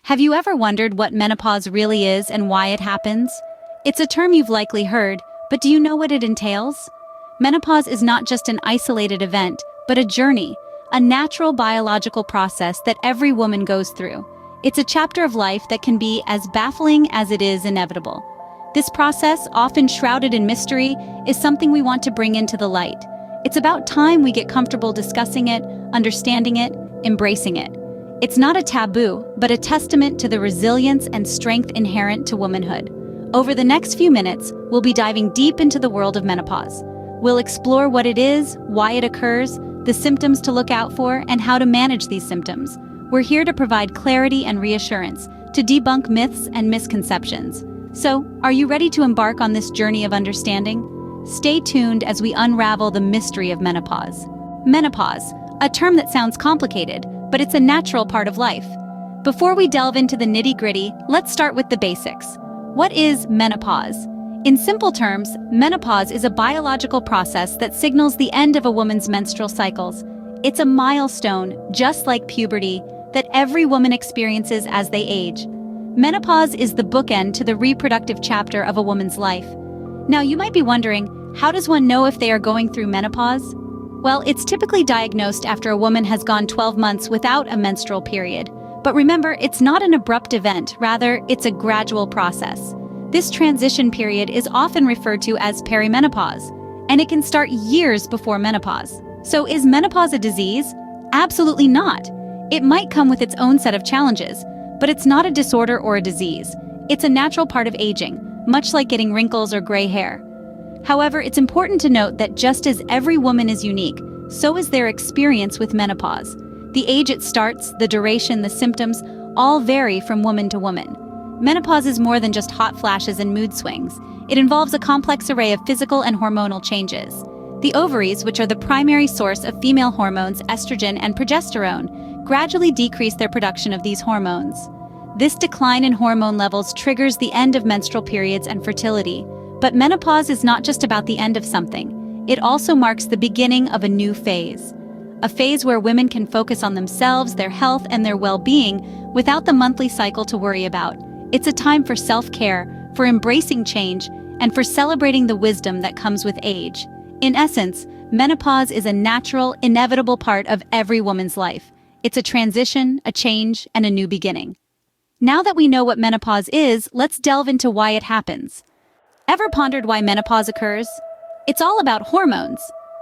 Have you ever wondered what menopause really is and why it happens? It's a term you've likely heard, but do you know what it entails? Menopause is not just an isolated event, but a journey, a natural biological process that every woman goes through. It's a chapter of life that can be as baffling as it is inevitable. This process, often shrouded in mystery, is something we want to bring into the light. It's about time we get comfortable discussing it, understanding it, embracing it. It's not a taboo, but a testament to the resilience and strength inherent to womanhood. Over the next few minutes, we'll be diving deep into the world of menopause. We'll explore what it is, why it occurs, the symptoms to look out for, and how to manage these symptoms. We're here to provide clarity and reassurance, to debunk myths and misconceptions. So, are you ready to embark on this journey of understanding? Stay tuned as we unravel the mystery of menopause. Menopause, a term that sounds complicated, but it's a natural part of life. Before we delve into the nitty-gritty, let's start with the basics. What is menopause? In simple terms, menopause is a biological process that signals the end of a woman's menstrual cycles. It's a milestone, just like puberty, that every woman experiences as they age. Menopause is the bookend to the reproductive chapter of a woman's life. Now, you might be wondering, how does one know if they are going through menopause? Well, it's typically diagnosed after a woman has gone 12 months without a menstrual period. But remember, it's not an abrupt event, rather, it's a gradual process. This transition period is often referred to as perimenopause, and it can start years before menopause. So is menopause a disease? Absolutely not. It might come with its own set of challenges, but it's not a disorder or a disease. It's a natural part of aging, much like getting wrinkles or gray hair. However, it's important to note that just as every woman is unique, so is their experience with menopause. The age it starts, the duration, the symptoms, all vary from woman to woman. Menopause is more than just hot flashes and mood swings. It involves a complex array of physical and hormonal changes. The ovaries, which are the primary source of female hormones, estrogen and progesterone, gradually decrease their production of these hormones. This decline in hormone levels triggers the end of menstrual periods and fertility. But menopause is not just about the end of something. It also marks the beginning of a new phase. A phase where women can focus on themselves, their health, and their well-being without the monthly cycle to worry about. It's a time for self-care, for embracing change, and for celebrating the wisdom that comes with age. In essence, menopause is a natural, inevitable part of every woman's life. It's a transition, a change, and a new beginning. Now that we know what menopause is, let's delve into why it happens. Ever pondered why menopause occurs? It's all about hormones.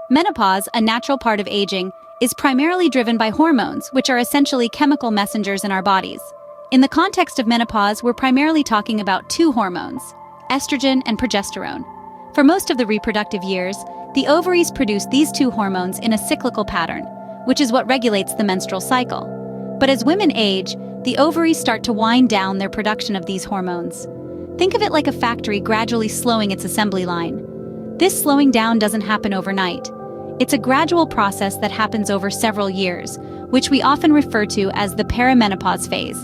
Menopause, a natural part of aging, is primarily driven by hormones, which are essentially chemical messengers in our bodies. In the context of menopause, we're primarily talking about two hormones, estrogen and progesterone. For most of the reproductive years, the ovaries produce these two hormones in a cyclical pattern, which is what regulates the menstrual cycle. But as women age, the ovaries start to wind down their production of these hormones. Think of it like a factory gradually slowing its assembly line. This slowing down doesn't happen overnight. It's a gradual process that happens over several years, which we often refer to as the perimenopause phase.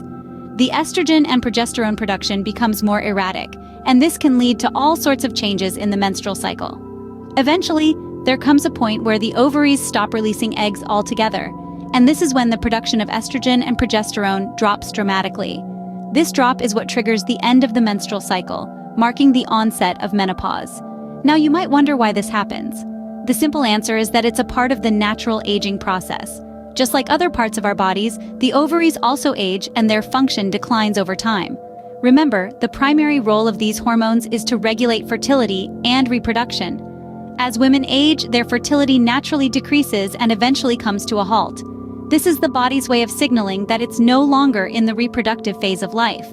The estrogen and progesterone production becomes more erratic, and this can lead to all sorts of changes in the menstrual cycle. Eventually, there comes a point where the ovaries stop releasing eggs altogether, and this is when the production of estrogen and progesterone drops dramatically. This drop is what triggers the end of the menstrual cycle, marking the onset of menopause. Now you might wonder why this happens. The simple answer is that it's a part of the natural aging process. Just like other parts of our bodies, the ovaries also age and their function declines over time. Remember, the primary role of these hormones is to regulate fertility and reproduction. As women age, their fertility naturally decreases and eventually comes to a halt. This is the body's way of signaling that it's no longer in the reproductive phase of life.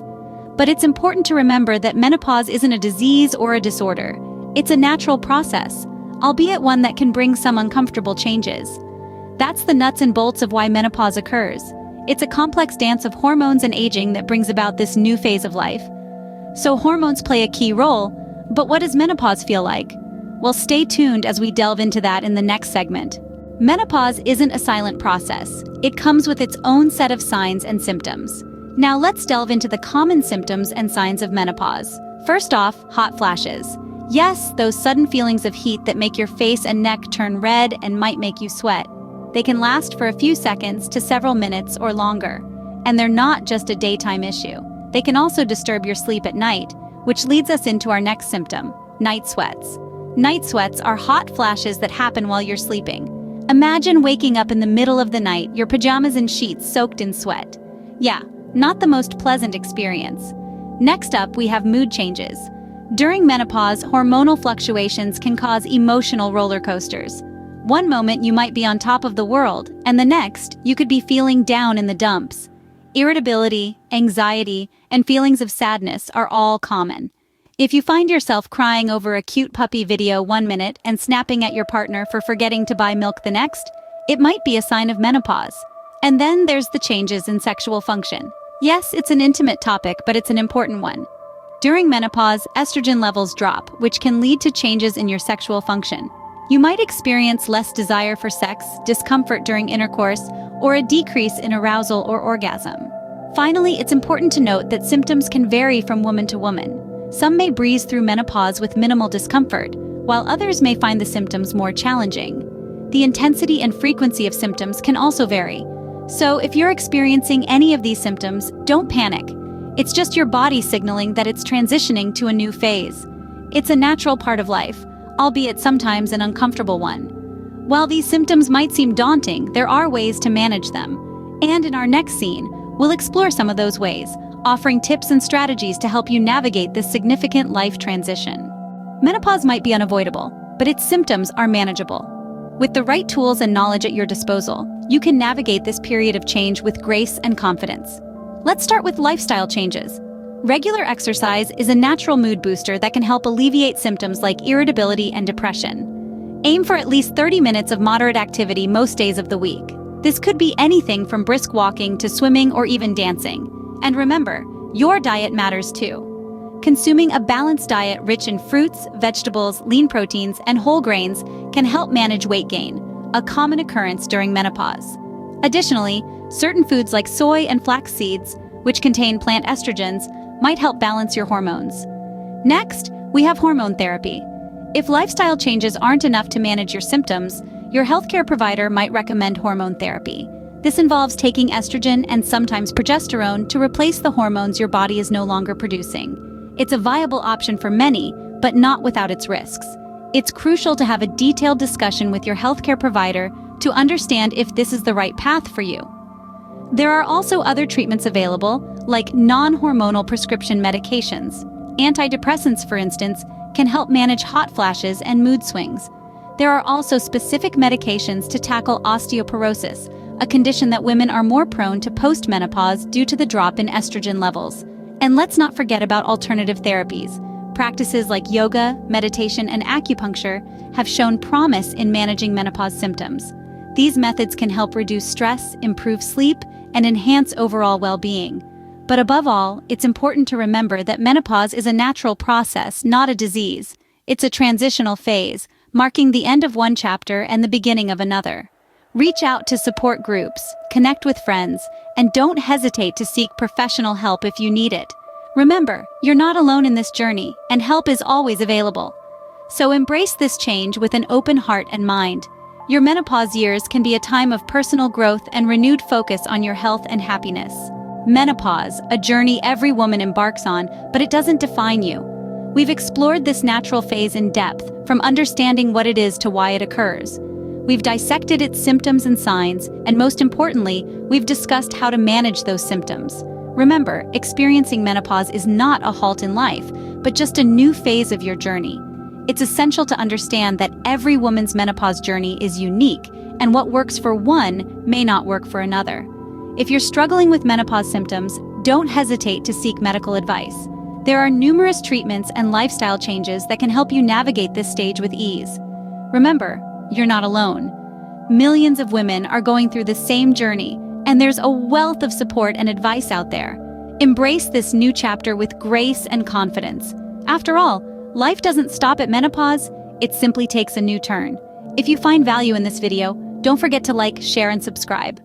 But it's important to remember that menopause isn't a disease or a disorder. It's a natural process, albeit one that can bring some uncomfortable changes. That's the nuts and bolts of why menopause occurs. It's a complex dance of hormones and aging that brings about this new phase of life. So hormones play a key role, but what does menopause feel like? Well, stay tuned as we delve into that in the next segment. Menopause isn't a silent process. It comes with its own set of signs and symptoms. Now let's delve into the common symptoms and signs of menopause. First off, hot flashes. Yes, those sudden feelings of heat that make your face and neck turn red and might make you sweat. They can last for a few seconds to several minutes or longer. And they're not just a daytime issue. They can also disturb your sleep at night, which leads us into our next symptom, night sweats. Night sweats are hot flashes that happen while you're sleeping. Imagine waking up in the middle of the night, your pajamas and sheets soaked in sweat. Yeah, not the most pleasant experience. Next up, we have mood changes. During menopause, hormonal fluctuations can cause emotional roller coasters. One moment you might be on top of the world, and the next, you could be feeling down in the dumps. Irritability, anxiety, and feelings of sadness are all common. If you find yourself crying over a cute puppy video one minute and snapping at your partner for forgetting to buy milk the next, it might be a sign of menopause. And then there's the changes in sexual function. Yes, it's an intimate topic, but it's an important one. During menopause, estrogen levels drop, which can lead to changes in your sexual function. You might experience less desire for sex, discomfort during intercourse, or a decrease in arousal or orgasm. Finally, it's important to note that symptoms can vary from woman to woman. Some may breeze through menopause with minimal discomfort, while others may find the symptoms more challenging. The intensity and frequency of symptoms can also vary. So if you're experiencing any of these symptoms, don't panic. It's just your body signaling that it's transitioning to a new phase. It's a natural part of life, albeit sometimes an uncomfortable one. While these symptoms might seem daunting, there are ways to manage them. And in our next scene, we'll explore some of those ways, offering tips and strategies to help you navigate this significant life transition. Menopause might be unavoidable, but its symptoms are manageable. With the right tools and knowledge at your disposal, you can navigate this period of change with grace and confidence. Let's start with lifestyle changes. Regular exercise is a natural mood booster that can help alleviate symptoms like irritability and depression. Aim for at least 30 minutes of moderate activity most days of the week. This could be anything from brisk walking to swimming or even dancing. And remember, your diet matters too. Consuming a balanced diet rich in fruits, vegetables, lean proteins, and whole grains can help manage weight gain, a common occurrence during menopause. Additionally, certain foods like soy and flax seeds, which contain plant estrogens, might help balance your hormones. Next, we have hormone therapy. If lifestyle changes aren't enough to manage your symptoms, your healthcare provider might recommend hormone therapy. This involves taking estrogen and sometimes progesterone to replace the hormones your body is no longer producing. It's a viable option for many, but not without its risks. It's crucial to have a detailed discussion with your healthcare provider to understand if this is the right path for you. There are also other treatments available, like non-hormonal prescription medications. Antidepressants, for instance, can help manage hot flashes and mood swings. There are also specific medications to tackle osteoporosis, a condition that women are more prone to post-menopause due to the drop in estrogen levels. And let's not forget about alternative therapies. Practices like yoga, meditation, and acupuncture have shown promise in managing menopause symptoms. These methods can help reduce stress, improve sleep, and enhance overall well-being. But above all, it's important to remember that menopause is a natural process, not a disease. It's a transitional phase, marking the end of one chapter and the beginning of another. Reach out to support groups, connect with friends, and don't hesitate to seek professional help if you need it. Remember, you're not alone in this journey, and help is always available. So embrace this change with an open heart and mind. Your menopause years can be a time of personal growth and renewed focus on your health and happiness. Menopause, a journey every woman embarks on, but it doesn't define you. We've explored this natural phase in depth, from understanding what it is to why it occurs. We've dissected its symptoms and signs, and most importantly, we've discussed how to manage those symptoms. Remember, experiencing menopause is not a halt in life, but just a new phase of your journey. It's essential to understand that every woman's menopause journey is unique, and what works for one may not work for another. If you're struggling with menopause symptoms, don't hesitate to seek medical advice. There are numerous treatments and lifestyle changes that can help you navigate this stage with ease. Remember, you're not alone. Millions of women are going through the same journey, and there's a wealth of support and advice out there. Embrace this new chapter with grace and confidence. After all, life doesn't stop at menopause, it simply takes a new turn. If you find value in this video, don't forget to like, share, and subscribe.